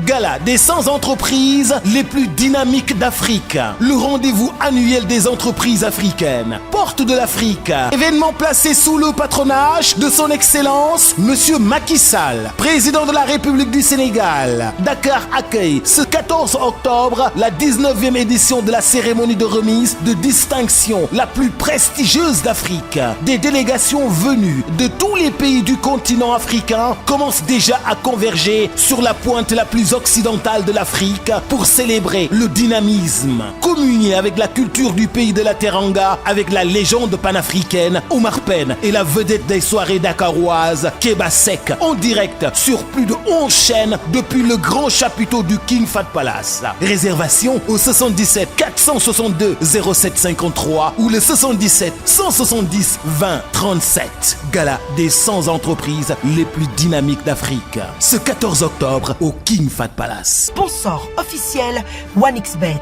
Gala des 100 entreprises les plus dynamiques d'Afrique. Le rendez-vous annuel des entreprises africaines. Porte de l'Afrique. Événement placé sous le patronage de son Excellence, Monsieur Macky Sall, président de la République du Sénégal. Dakar accueille ce 14 octobre la 19e édition de la cérémonie de remise de distinction la plus prestigieuse d'Afrique. Des délégations venues de tous les pays du continent africain commencent déjà à converger sur la pointe la plus occidentale de l'Afrique pour célébrer le dynamisme, communier avec la culture du pays de la Teranga, avec la légende panafricaine Omar Pène et la vedette des soirées dakaroises Keba Sek, en direct sur plus de 11 chaînes depuis le grand chapiteau du King Fahd Palace. Réservation au 77 462 0753 ou le 77 170 20 37. Gala des 100 entreprises les plus dynamiques d'Afrique. Ce 14 octobre au King Fahd Palace. Sponsor officiel OneXBet.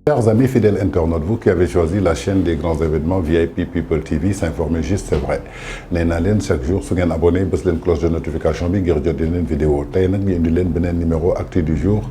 Chers amis fidèles internautes, vous qui avez choisi la chaîne des grands événements VIP People TV, s'informer juste, c'est vrai. Nee naa leen chaque jour su ngeen abonné bës leen cloche de notification bi ngir jot yeneen vidéo tey nag ñu indi leen beneen numéro actu du jour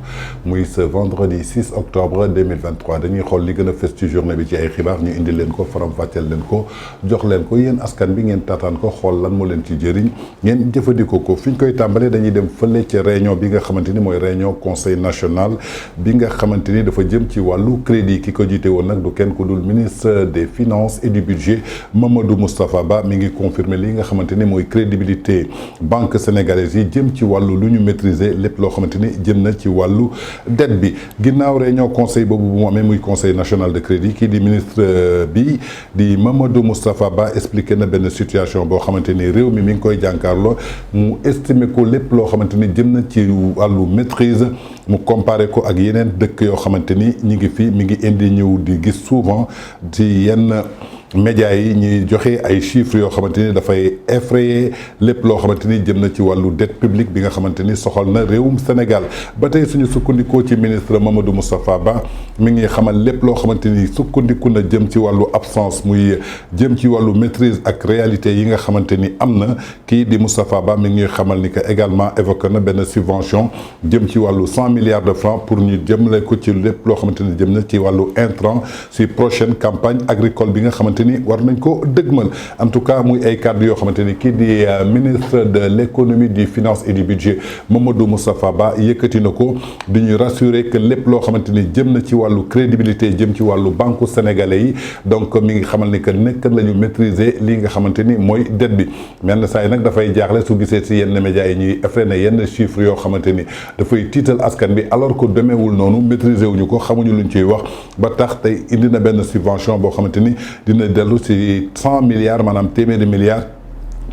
muy ce vendredi 6 octobre 2023 dañuy xool li gën a fës ci journée bi ci ay xibaar ñu indi leen ko faram-fàcceel leen ko jox leen ko yéen askan bi ngeen taataan ko xool lan moo leen ci jëriñ ngeen jëfandikoo ko fi ñu koy tàmbalee dañuy dem fële ci réunion bi nga xamante ni mooy réunion conseil national bi nga xamante ni dafa jëm ci wàllu crédit ki ko jiite woon nag du kenn ku dul ministre des finances et du budget Mamadou Moustapha Ba mi ngi confirmer li nga xamante ni mooy crédibilité banque sénégalaise yi jëm ci wàllu lu ñu maîtriser lépp loo xamante ni jëm na ci wàllu dette bi ginnaaw réunion conseil boobu bu mu amee muy conseil national de crédit kii di ministre bi di Mamadou Moustapha Ba expliqué na benn situation boo xamante ni réew mi ngi koy jànkaarloo mu estimer ko lépp loo xamante ni jëm na ci wàllu maîtrise mu comparé ko ak yeneen dëkk yoo xamante ni ñi ngi fi mi ngi indi ñëw di gis souvent ci yenn médias yi ñuy joxe ay chiffres yoo xamante ni dafay effrayer lépp loo xamante ni jëm na ci wàllu dette publique bi nga xamante ni soxal na réewum Sénégal ba tey suñu sukkandikoo ci ministre Mamadou Moustapha Ba mi ngi xamal lépp loo xamante ni sukkandiku na jëm ci wàllu absence muy jëm ci wàllu maîtrise ak réalité yi nga xamante ni am na kii di Moustapha Ba mi ngi xamal ni que également évoqué na benn subvention jëm ci wàllu 100 milliards de francs pour ñu jëmale ko ci lépp loo xamante ni jëm na ci wàllu intrant si prochaine campagne agricole bi nga xamante ni war nañ ko dëgmal en tout cas muy ay kàddu yoo xamante ni kii di ministre de l'économie du finance et du budget Mamadou Moustapha Ba yëkkati na ko di ñu rassurer que lépp loo xamante ni jëm na ci wàllu crédibilité jëm ci wàllu banque sénégalais yi donc mi ngi xamal ni que nekk la ñu maîtriser lii nga xamante ni mooy dette bi menn saa yi nag dafay jaaxle su gisee si yenn médias yi ñuy effréné yenn chiffres yoo xamante ni dafay tiital askan bi alors que demeewul noonu maîtriser wuñu ko xamuñu luñ ciy wax ba tax tey indi na benn subvention boo xamante ni dina dellu ci 100 milliards maanaam téeméeri milliards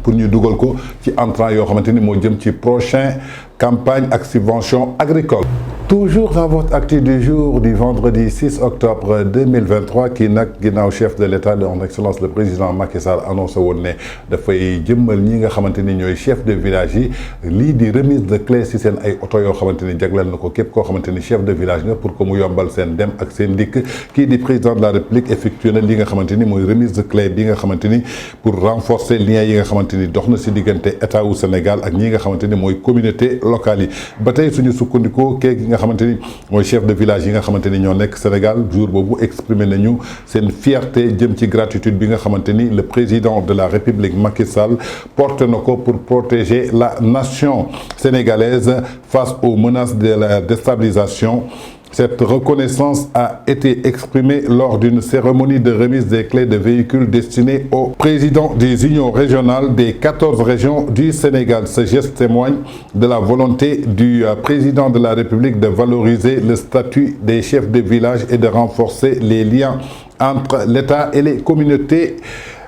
pour ñu dugal ko ci entrant yoo xamante ni moo jëm ci prochain campagne ak subvention agricole. Toujours dans votre actu du jour du vendredi 6 octobre 2023 qui nag ginnaaw chef de l'État de son excellence le président Macky Sall annoncé woon ne dafay jëmmal ñi nga xamante ni ñooy chef de village yi lii di remise de clé si seen ay oto yoo xamante ni jagleel na ko képp koo xamante ni chef de village nga pour que mu yombal seen dem ak seen dikk kii di président de la République effectué na li nga xamante ni mooy remise de clé bi nga xamante ni pour renforcer lien yi nga xamante ni dox na si diggante état wu Sénégal ak ñi nga xamante ni mooy communauté locale yi ba tey suñu sukkandikoo kee gi nga xamante ni mooy chef de village yi nga xamante ni ñoo nekk Sénégal jour boobu exprimé nañu seen fierté jëm ci gratitude bi nga xamante ni le président de la République Macky Sall porte na ko pour protéger la nation sénégalaise face aux menaces de la déstabilisation. Cette reconnaissance a été exprimée lors d'une cérémonie de remise des clés de véhicules destinés aux présidents des unions régionales des 14 régions du Sénégal. Ce geste témoigne de la volonté du président de la République de valoriser le statut des chefs de village et de renforcer les liens entre l'État et les communautés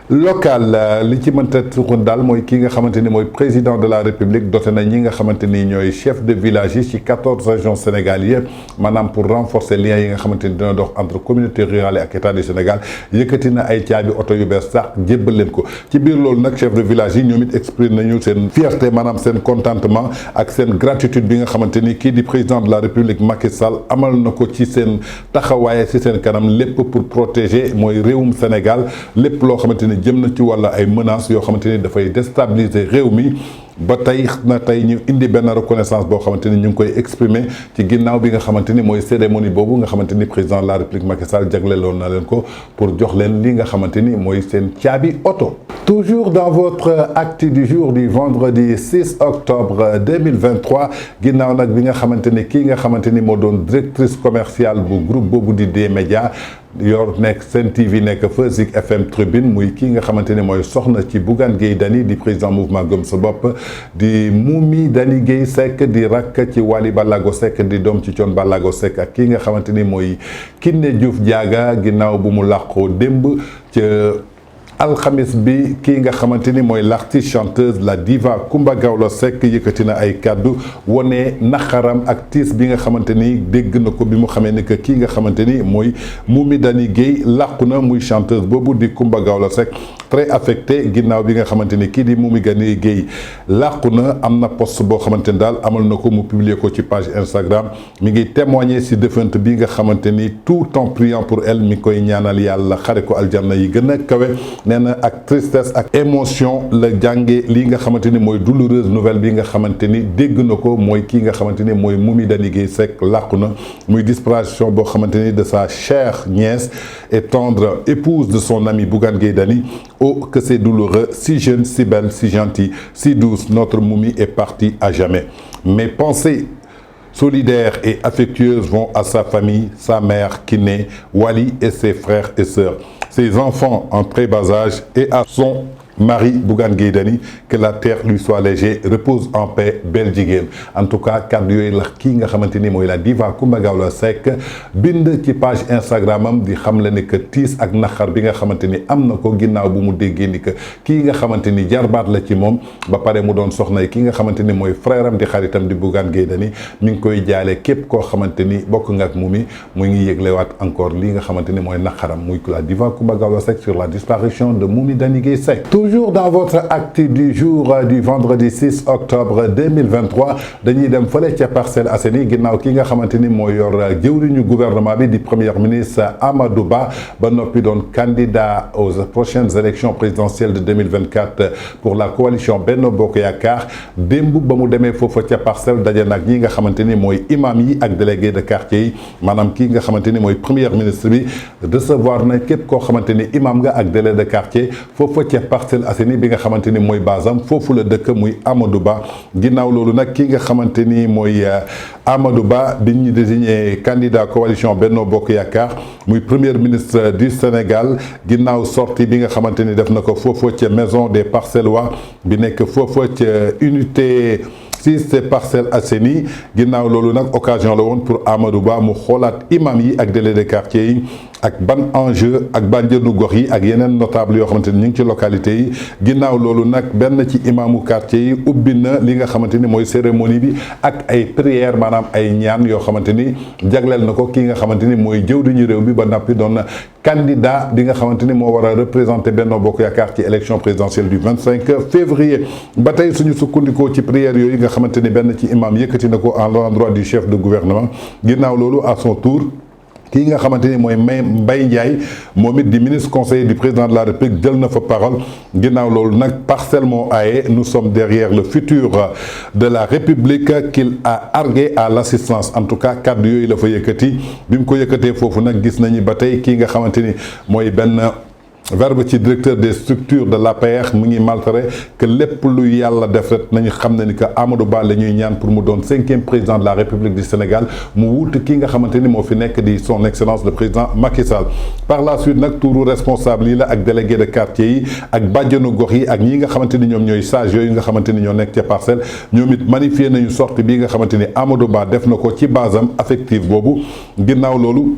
local li ci mënta tuxun daal mooy ki nga xamante ni mooy président de la république doté na ñi nga xamante ni ñooy chef de village yi ci 14 régions Sénégal yëpp maanaam pour renforcer liens yi nga xamante ni dina dox entre communauté rurale ak état du Sénégal yëkkati na ay caabi oto yu bees sax jébbal leen ko ci biir loolu nag chef de village yi ñoom it exprime nañu seen fierté maanaam seen contentement ak seen gratitude bi nga xamante ni kii di président de la république Macky Sall amal na ko ci seen taxawaay ci seen kanam lépp pour protéger mooy réewum Sénégal lépp loo xamante ni jëm na ci wàlla ay menaces yoo xamante ni dafay déstabiliser réew mi ba tey ñu indi benn reconnaissance boo xamante ni ñu ngi koy exprimer ci ginnaaw bi nga xamante ni mooy cérémonie boobu nga xamante ni président de la république Macky Sall jagleeloon na leen ko pour jox leen li nga xamante ni mooy seen caabi oto. Toujours dans votre acte du jour du vendredi 6 octobre 2023 ginnaaw nag bi nga xamante ni kii nga xamante ni moo doon directrice commerciale bu groupe boobu di D-Média yor nekk Sen TV nekk fa Zik FM Tribune muy kii nga xamante ni mooy soxna ci Bougane Gueye Dany di président mouvement Gëm Sa Bopp di Momy Dany Gueye Seck di rakk ci Wally Ballago Seck di doom ci Thione Ballago Seck ak kii nga xamante ni mooy Kiné Diouf Diaga ginnaaw bu mu làqoo démb ca alxamis bi kii nga xamante ni mooy l'artiste chanteuse la diva Coumba Gawlo Seck yëkkati na ay kàddu wone naxaram ak tiis bi nga xamante ni dégg na ko bi mu xamee ni que kii nga xamante ni mooy Momy Dany Gueye làqu na muy chanteuse boobu di Coumba Gawlo Seck très affecté ginnaaw bi nga xamante ni kii di Momy Dany Gueye làqu na am na post boo xamante ni daal amal na ko mu publier ko ci page Instagram mi ngi témoigner si défunte bi nga xamante ni tout en priant pour elle mi koy ñaanal yàlla xare ko aljanna yi gën a kawe nee na ak tristesse ak émotion la jànge lii nga xamante ni mooy douloureuse nouvelle bi nga xamante ni dégg na ko mooy kii nga xamante ni mooy Momy Dany Gueye Seck làqu na muy disparition boo xamante ni de sa chère nièce et tendre épouse de son ami Bougane Gueye Dany. Oh que c'est douloureux, si jeune, si belle, si gentille, si douce, notre Momy est partie à jamais. Mes pensées solidaires et affectueuses vont à sa famille, sa mère Kiné, Wally et ses frères et sœurs, ses enfants en très bas âge et à son mari Bougane Gueye Dany, que la terre lui soit légère, repose en paix, belle jigéen. En tout cas kàddu yooyu la kii nga xamante ni mooy la diva Coumba Gawlo Seck bind ci page Instagram am di xam le ne que tiis ak naqar bi nga xamante ni am na ko ginnaaw bu mu déggee ni que kii nga xamante ni jarbaat la ci moom ba pare mu doon soxna kii nga xamante ni mooy frère am di xaritam di Bougane Gueye Dany mi ngi koy jaale képp koo xamante ni bokk nga ak Momy mu ngi yëglewaat encore lii nga xamante ni mooy naqaram muy la diva Coumba Gawlo Seck sur la disparition de Momy Dany Gueye Seck. Toujours dans votre acte du jour du vendredi 6 octobre 2023 dañuy dem fële ca Parcelles Assainies ginnaaw ki nga xamante ni moo yor jëwriñu gouvernement bi di premier ministre Amadou Ba ba noppi doon candidat aux prochaines élections présidentielles de 2024 pour la coalition Benno Bokk Yaakaar démb ba mu demee foofa ca Parcelles daje nag ñi nga xamante ni mooy imam yi ak délégué de quartier yi maanaam kii nga xamante ni mooy premier ministre bi recevoir na képp koo xamante ni imam nga ak délégué de quartier foofa ca Parcelles Assainies bi nga xamante ni mooy basam foofu la dëkk muy Amadou Ba ginnaaw loolu nag ki nga xamante ni mooy Amadou Ba bi ñu désigné candidat coalition Benno Bokk Yaakaar muy premier ministre du Sénégal ginnaaw sortie bi nga xamante ni def na ko foofu ca maison des Parcellois bi nekk foofu ca unité 6 c'est Parcelles Assainies ginnaaw loolu nag occasion la woon pour Amadou Ba mu xoolaat imam yi ak délégué de quartier yi ak ban enjeu ak bànjënu gox yi ak yeneen notable yoo xamante ni ñu ngi ci localité yi ginnaaw loolu nag benn ci imaamu quartier yi ubbi na li nga xamante ni mooy cérémonie bi ak ay prières maanaam ay ñaan yoo xamante ni jagleel na ko kii nga xamante ni mooy jëwriñu réew bi ba nappi doon candidat bi nga xamante ni moo war a représenter Benno Bokk Yaakaar ci élection présidentielle du 25 février ba tey suñu sukkandikoo ci prières yooyu nga xamante ni benn ci imam yëkkati na ko à l'endroit du chef de gouvernement ginnaaw loolu à son tour kii nga xamante ni mooy Mbaye Ndiaye moom it di ministre conseiller du président de la République jël na fa parole ginnaaw loolu nag Parcelles moo aaye nous sommes derrière le futur de la République qu'il a argué à l'assistance en tout cas kàddu yooyu la fa yëkkati bi mu ko yëkkatee foofu nag gis nañu ba tey kii nga xamante ni mooy benn verbe ci directeur des structures de l'APR mu ngi malgré que lépp lu yàlla def rek nañu xam ne ni que Amadou Ba la ñuy ñaan pour mu doon 5e président de la République du Sénégal mu wuutu ki nga xamante ni moo fi nekk di son excellence le président Macky Sall par la suite nag tuuru responsable yi la ak délégué de quartier yi ak bàjjenu gox yi ak ñi nga xamante ni ñoom ñooy sage yooyu nga xamante ni ñoo nekk ca Parcelles ñoom it magnifié nañu sortie bi nga xamante ni Amadou Ba def na ko ci basam affective boobu ginnaaw loolu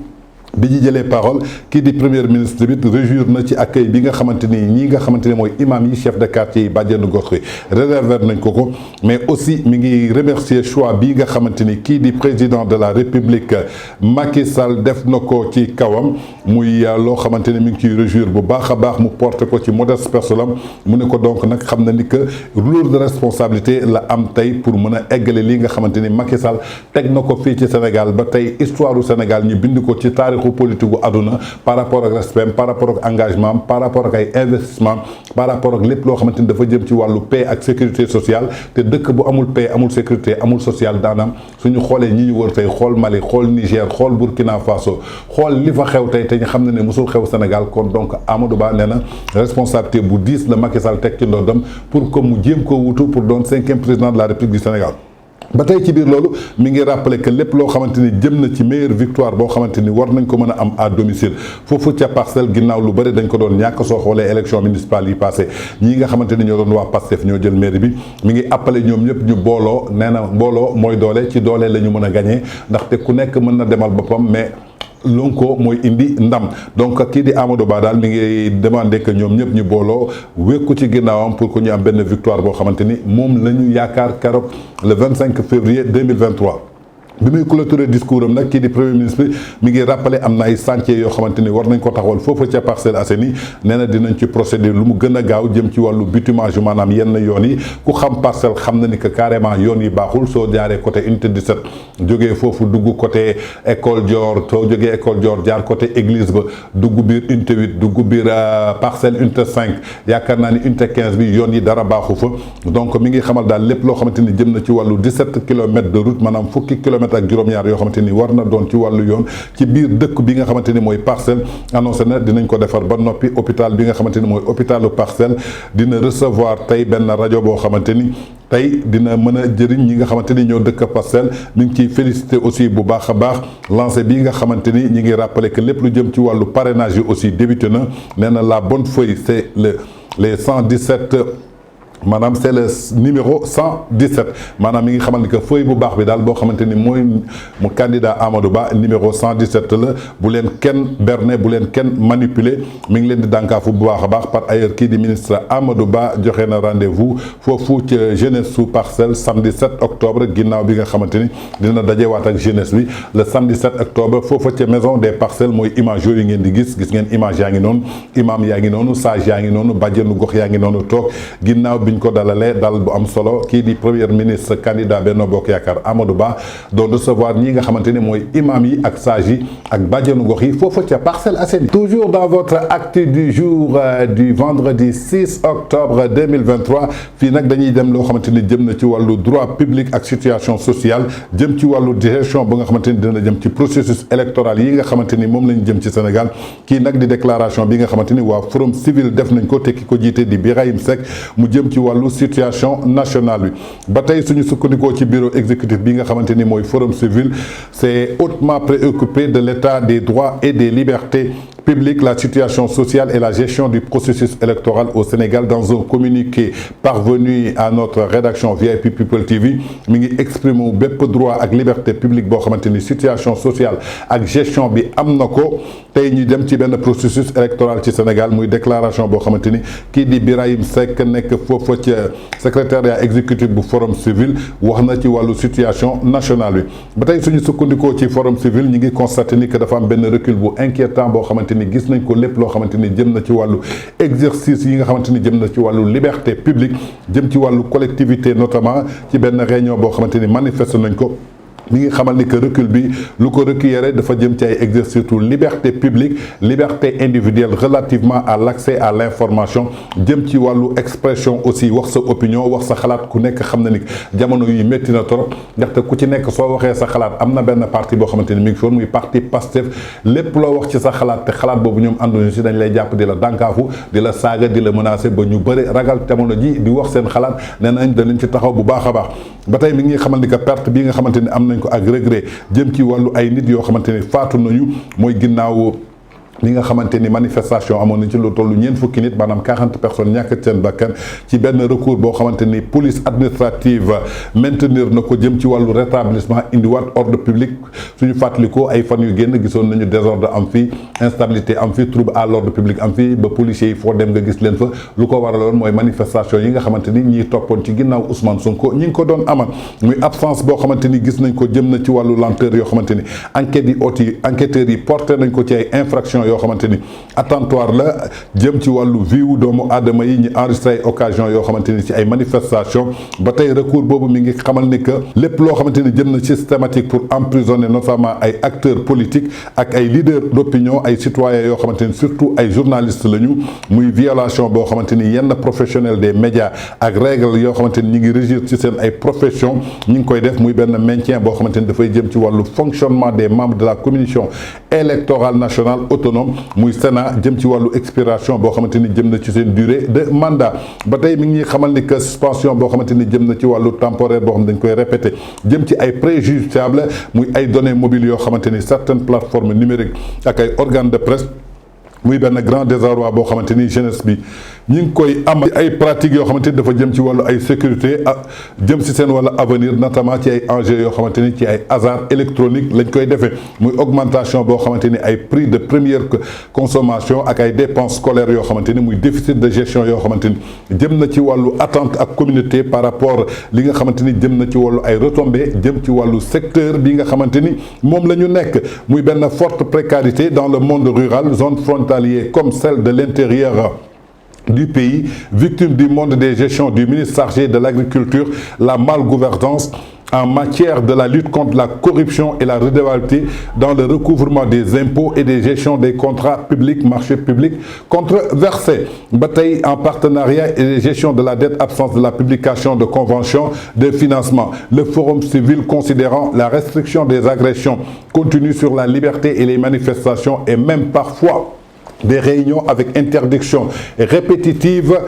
bi ñu jëlee parole kii di premier ministre bi réjouir na ci accueil bi nga xamante ni ñii nga xamante ni mooy imam yi chef de quartier yi bàjjenu gox yi réserver nañ ko mais aussi mi ngi remercier choix bi nga xamante ni kii di président de la république Macky Sall def na ko ci kawam muy loo xamante ni mi ngi ciy réjouir bu baax a baax mu porté ko ci modeste personne mu ne ko donc nag xam na ni que lourde responsabilité la am tey pour mën a eggale lii nga xamante ni Macky Sall teg na ko fii ci Sénégal ba tey histoire du Sénégal ñu bind ko ci taarixu politique gu àdduna par rapport ak respect par rapport ak engagement par rapport ak ay investissement par rapport ak lépp loo xamante ni dafa jëm ci wàllu paix ak sécurité sociale te dëkk bu amul paix amul sécurité amul sociale daanaam suñu xoolee ñi ñu wër tey xool Mali xool Niger xool Burkina Faso xool li fa xew tey te ñu xam ne musul xew Sénégal kon donc Amadou Ba nee na responsabilité bu diis la Macky Sall teg ci ndoddam pour que mu jéem ko wutu pour doon 5e président de la République du Sénégal. ba tey ci biir loolu mi ngi rappelé que lépp loo xamante ni jëm na ci meilleure victoire boo xamante ni war nañ ko mën a am à domicile foofu ca Parcelles ginnaaw lu bëri dañ ko doon ñàkk soo xoolee élection municipale yi passé ñii nga xamante ni ñoo doon waa Pastef ñoo jël mairie bi mi ngi appelé ñoom ñëpp ñu booloo nee na mbooloo mooy doole ci doole la ñu mën a gagné ndaxte ku nekk mën na demal boppam mais Lonko mooy indi ndam donc kii di Amadou Ba daal mi ngi demandé que ñoom ñëpp ñu booloo wékku ci ginnaawam pour que ñu am benn victoire boo xamante ni moom la ñu yaakaar keroog le 25 février 2023. bi muy clôturer discours am nag kii di premier ministre bi mi ngi rappelé am na ay chantier yoo xamante ni war nañ ko taxawal foofu ca Parcelles Assainies nee na dinañ ci procéder lu mu gën a gaaw jëm ci wàllu bitumage maanaam yenn yoon yi ku xam parcelle xam na ni que carrément yoon yi baaxul soo jaaree côté unité 17 jógee foofu dugg côté école Dior soo jógee école Dior jaar côté église ba dugg biir unité 8 dugg biir parcelle unité 5 yaakaar naa ni unité 15 bi yoon yi dara baaxu fa donc mi ngi xamal daal lépp loo xamante ni jëm na ci wàllu 17 kilomètres de route maanaam fukki kilomètres ak juróom-ñaar yoo xamante ni war na doon ci wàllu yoon ci biir dëkk bi nga xamante ni mooy Parcelles annoncé na dinañ ko defar ba noppi hôpital bi nga xamante ni mooy hôpitalu Parcelles dina recevoir tey benn rajo boo xamante ni tey dina mën a jëriñ ñi nga xamante ni ñoo dëkk Parcelles mi ngi ciy félicité aussi bu baax a baax lancé bii nga xamante ni ñi ngi rappelé que lépp lu jëm ci wàllu parrainage yi aussi débuté na nee na la bonne feuille c'est les 117 maanaam c'est le numéro 117 maanaam mi ngi xamal ni que feuille bu baax bi daal boo xamante ni mooy mu candidat Amadou Ba numéro 117 la bu leen kenn berné bu leen kenn manipulé mi ngi leen di dànkaafu bu baax a baax par ailleurs kii di ministre Amadou Ba joxe na rendez-vous foofu ca jeunesse su Parcelles samedi 7 octobre ginnaaw bi nga xamante ni dina dajewaat ak jeunesse bi le samedi 7 octobre foofu ca maison des Parcelles mooy image yooyu ngeen di gis ngeen image yaa ngi noonu imam yaa ngi noonu sage yaa ngi noonu bàjjenu gox yaa ngi noonu toog ginnaaw biñ ko dalalee dal bu am solo kii di premier ministre candidat Benno Bokk Yaakaar Amadou Ba doon recevoir ñi nga xamante ni mooy imam yi ak sage yi ak bàjjenu gox yi foofu ca Parcelles Assainies. Toujours dans votre actu du jour du vendredi 6 octobre 2023 fii nag dañuy dem loo xamante ni jëm na ci wàllu droit public ak situation sociale jëm ci wàllu gestion ba nga xamante ni dina jëm ci processus électoral yi nga xamante ni moom lañ jëm ci Sénégal kii nag di déclaration bi nga xamante ni waa Forum Civil def nañ ko te ki ko jiite di Birahim Seck mu jëm ci wàllu situation nationale bi ba tey suñu sukkandikoo ci bureau exécutif bi nga xamante ni mooy Forum Civil c'est hautement préoccupé de l'état des droits et des libertés publiques, la situation sociale et la gestion du processus électoral au Sénégal. Dans un communiqué parvenu à notre rédaction VIP People TV mi ngi exprimer bépp droit ak liberté publique boo xamante ni situation sociale ak gestion bi am na ko tey ñu dem ci benn processus électoral ci Sénégal muy déclaration boo xamante ni kii di Birahim Seck nekk foofu ci secrétariat exécutif bu Forum Civil wax na ci wàllu situation nationale bi ba tey suñu sukkandikoo ci Forum Civil ñi ngi constaté ni que dafa am benn recul bu inquiétant boo xamante ni gis nañ ko lépp loo xamante ni jëm na ci wàllu exercice yi nga xamante ni jëm na ci wàllu liberté publique jëm ci wàllu collectivité notamment ci benn réunion boo xamante ni manifesté nañ ko mi ngi xamal ni que recul bi lu ko recueillir dafa jëm ci ay exercice liberté publique liberté individuelle relativement à l'accès à l'information jëm ci wàllu expression aussi wax sa opinion wax sa xalaat ku nekk xam na ni jamono yi métti na trop ndaxte ku ci nekk soo waxee sa xalaat am na benn parti boo xamante ni mi ngi fi woon muy parti Pastef lépp loo wax ci sa xalaat te xalaat boobu ñoom ànduñu si dañ lay jàpp di la dànkaafu di la saaga di la menacer ba ñu bëri ragal jamono ji di wax seen xalaat nee nañ danañ ci taxaw bu baax a baax ba tey mi ngi xamal ni que perte bi nga xamante ni am nañ ko ak regret jëm ci wàllu ay nit yoo xamante ni faatu nañu mooy ginnaaw li nga xamanteni manifestation amoon na ci lu tollu ñeent fukki nit maanaam 40 personnes ñàkk seen bakkan ci benn recours boo xamanteni police administrative maintenir na ko jëm ci wàllu rétablissement indiwaat ordre public suñu fàttalikoo ay fan yu génn gisoon nañu désordre am fi instabilité am fi trouble à l'ordre public am fi ba policiers yi foo dem nga gis leen fa lu ko waraloon mooy manifestation yi nga xamanteni ñi toppoon ci ginnaaw Ousmane Sonko ñi ngi ko doon amal muy absence boo xamanteni gis nañ ko jëm na ci wàllu lenteur yoo xamanteni enquête yi haute yi enquêteurs yi porté nañ ko ci ay infractions yoo xamante ni attentoire la jëm ci wàllu viwu doomu aadama yi ñu enregistré ay occasion yoo xamante ni ci ay manifestation ba tey recours boobu mi ngi xamal ni que lépp loo xamante ni jëm na systématique pour emprisonner notamment ay acteurs politiques ak ay leaders d'opinion ay citoyens yoo xamante ni surtout ay journalistes lañu muy violation boo xamante ni yenn professionnels des médias ak règles yoo xamante ni ñi ngi régir ci seen ay profession ñi ngi koy def muy benn maintien boo xamante ni dafay jëm ci wàllu fonctionnement des membres de la commission électorale nationale autonome muy Sénat jëm ci wàllu expiration boo xamante ni jëm na ci seen durée de mandat ba tey mi ngi xamal ni que suspension boo xamante ni jëm na ci wàllu temporaire boo xam dañ koy répété jëm ci ay préjudiciable muy ay données mobiles yoo xamante ni certaines plateformes numériques ak ay organes de presse muy benn grand désarroi boo xamante ni jeunesse bi ñi ngi koy am ay pratiques yoo xamante ni dafa jëm ci wàllu ay sécurité jëm ci seen wàllu avenir notamment ci ay enjeux yoo xamante ni ci ay hasard électronique lañ koy defee muy augmentation boo xamante ni ay prix de première consommation ak ay dépenses scolaires yoo xamante ni muy déficit de gestion yoo xamante ni jëm na ci wàllu attente ak communauté par rapport li nga xamante ni jëm na ci wàllu ay retombées jëm ci wàllu secteur bi nga xamante ni moom la ñu nekk muy benn forte précarité dans le monde rural zone frontalière comme celle de l'intérieur du pays, victime du monde des gestions du ministre chargé de l'agriculture, la malgouvernance en matière de la lutte contre la corruption et la redevabilité dans le recouvrement des impôts et des gestions des contrats publics, marchés publics controversés. Bataille en partenariat et les gestions de la dette, absence de la publication de conventions de financement. Le Forum civil considérant la restriction des agressions continues sur la liberté et les manifestations et même parfois des réunions avec interdiction répétitive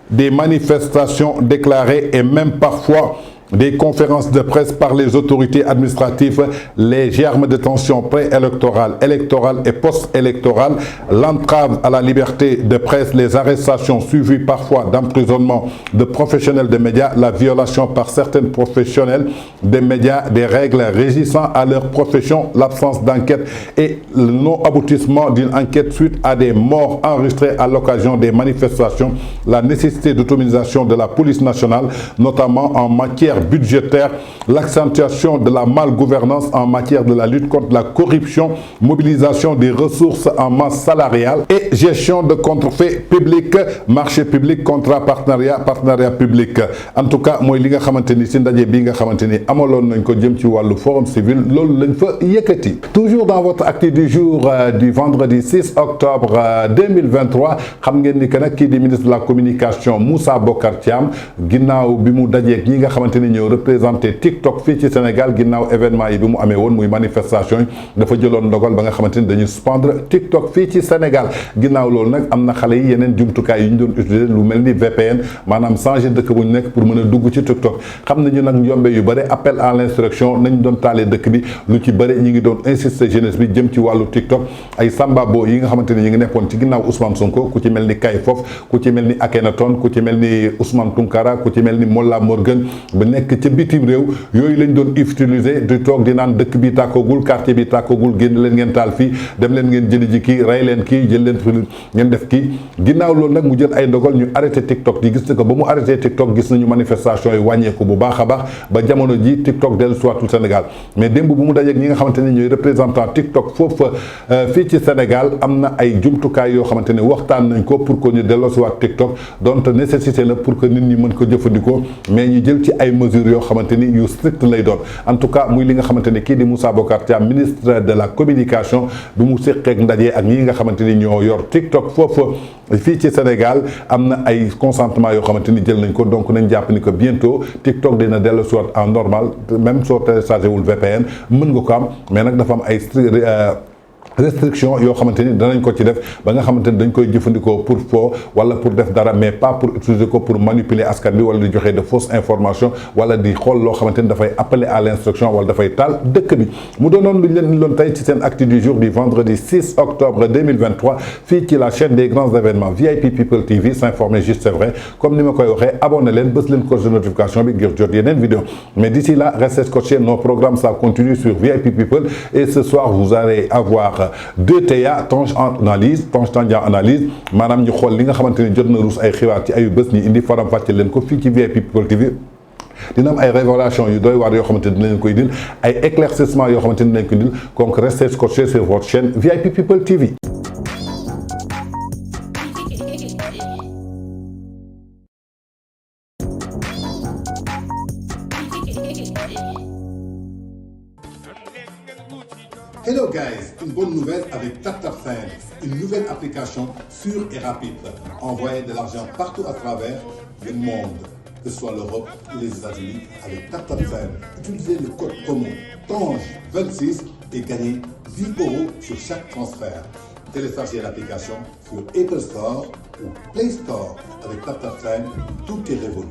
des manifestations déclarées et même parfois des conférences de presse par les autorités administratives, les germes de tension préélectorale, électorale et post-électorale, l'entrave à la liberté de presse, les arrestations suivies parfois d'emprisonnement de professionnels des médias, la violation par certains professionnels des médias des règles régissant à leur profession, l'absence d'enquête et le non-aboutissement d'une enquête suite à des morts enregistrées à l'occasion des manifestations, la nécessité d'autonomisation de la police nationale, notamment en matière budgétaire, l'accentuation de la malgouvernance en matière de la lutte contre la corruption, mobilisation des ressources en masse salariale et gestion de contrefaits publics, marché public, contrat partenariat public. En tout cas, moi li nga xamanteni ci ndaje bi nga xamanteni amalon nañ ko jëm ci walu forum civil loolu lañ fa yëkëti. Toujours dans votre acte du jour du vendredi 6 octobre 2023, xam ngeen ni que nak ki di ministre de la communication Moussa Bocar Thiam ginnaw bi mu dajé ak ñi nga xamanteni ñoo représenté TikTok fii ci Sénégal ginnaaw événement yi bi mu amee woon muy manifestation yi dafa jëloon ndogal ba nga xamante ni dañuy suspendre TikTok fii ci Sénégal ginnaaw loolu nag am na xale yi yeneen jumtukaay yu ñu doon utiliser lu mel ni VPN maanaam changer dëkk bu ñu nekk pour mën a dugg ci TikTok xam nañu nag njombe yu bëri appel à l'insurrection nañ doon taalee dëkk bi lu ci bëri ñi ngi doon insister jeunesse bi jëm ci wàllu TikTok ay sambabo yi nga xamante ni ñi ngi nekkoon ci ginnaaw Ousmane Sonko ku ci mel ni Kay Fof ku ci mel ni Akhenaton ku ci mel ni Ousmane Tounkara ku ci mel ni Mollah Morgun ba nekk ca bitim réew yooyu lañ doon utiliser di toog di naan dëkk bi tàkkoogul quartier bi tàkkoogul génn leen ngeen taal fii dem leen ngeen jëli ji kii rey leen kii jël leen fi ngeen def kii ginnaaw loolu nag mu jël ay ndogal ñu arrêté TikTok di gis ne ko ba mu arrêté TikTok gis nañu manifestation yi wàññeeku bu baax a baax ba jamono ji TikTok dellu siwaatul Sénégal mais démb bu mu dajeeg ñi nga xamante ne ñooy représentant TikTok foofu fii ci Sénégal am na ay jumtukaay yoo xamante ne waxtaan nañ ko pour que ñu delloo siwaat TikTok donc nécessité la pour que nit ñi mën ko jëfandikoo mais ñu jël ci ay mesures yoo xamante ni yu strict lay doon en tout cas muy li nga xamante ni kii di Moussa Bocar Thiam ministre de la communication bi mu séqeek ndaje ak ñi nga xamante ni ñoo yor TikTok foofu fii ci Sénégal am na ay consentement yoo xamante ni jël nañ ko donc nañ jàpp ni que bientôt TikTok dina dellu soit en normal même soo téléchargé wul VPN mën nga ko am mais nag dafa am ay restriction yoo xamante ni danañ ko ci def ba nga xamante ni dañ koy jëfandikoo pour foo wala pour def dara mais pas pour utiliser ko pour manipuler askan bi wala di joxe de fausses informations wala di xool loo xamante ni dafay appeler à l'instruction wala dafay taal dëkk bi mu doonoon lu ñu leen loon tey ci seen actu du jour du vendredi 6 octobre 2023 fii ci la chaîne des grands événements VIP People TV s'informer juste c'est vrai comme ni ma koy waxee abonné leen bës leen cloche de notification bi ngir jot yeneen vidéo mais d'ici là restez scotchés nos programmes ça continue sur VIP People et ce soir vous allez avoir deux TA Tange analyse Tange Tandian analyse maanaam ñu xool li nga xamante ni jot na ruus ay xibaar ci ayu bés ñi indi faram fàcce leen ko fii ci VIP People TV dina am ay révélation yu doy waar yoo xamante ni dinañ koy indil ay éclaircissement yoo xamante ni dinañ ko indil donc restez scotchés sur votre chaîne VIP People TV. Hello guys, une bonne nouvelle avec TapTapSend, une nouvelle application sûre et rapide. Envoyez de l'argent partout à travers le monde, que ce soit l'Europe ou les États-Unis, avec TapTapSend. Utilisez le code promo TANGE26 et gagnez 10 € sur chaque transfert. Téléchargez l'application sur Apple Store ou Play Store. Avec TapTapSend, tout est révolu.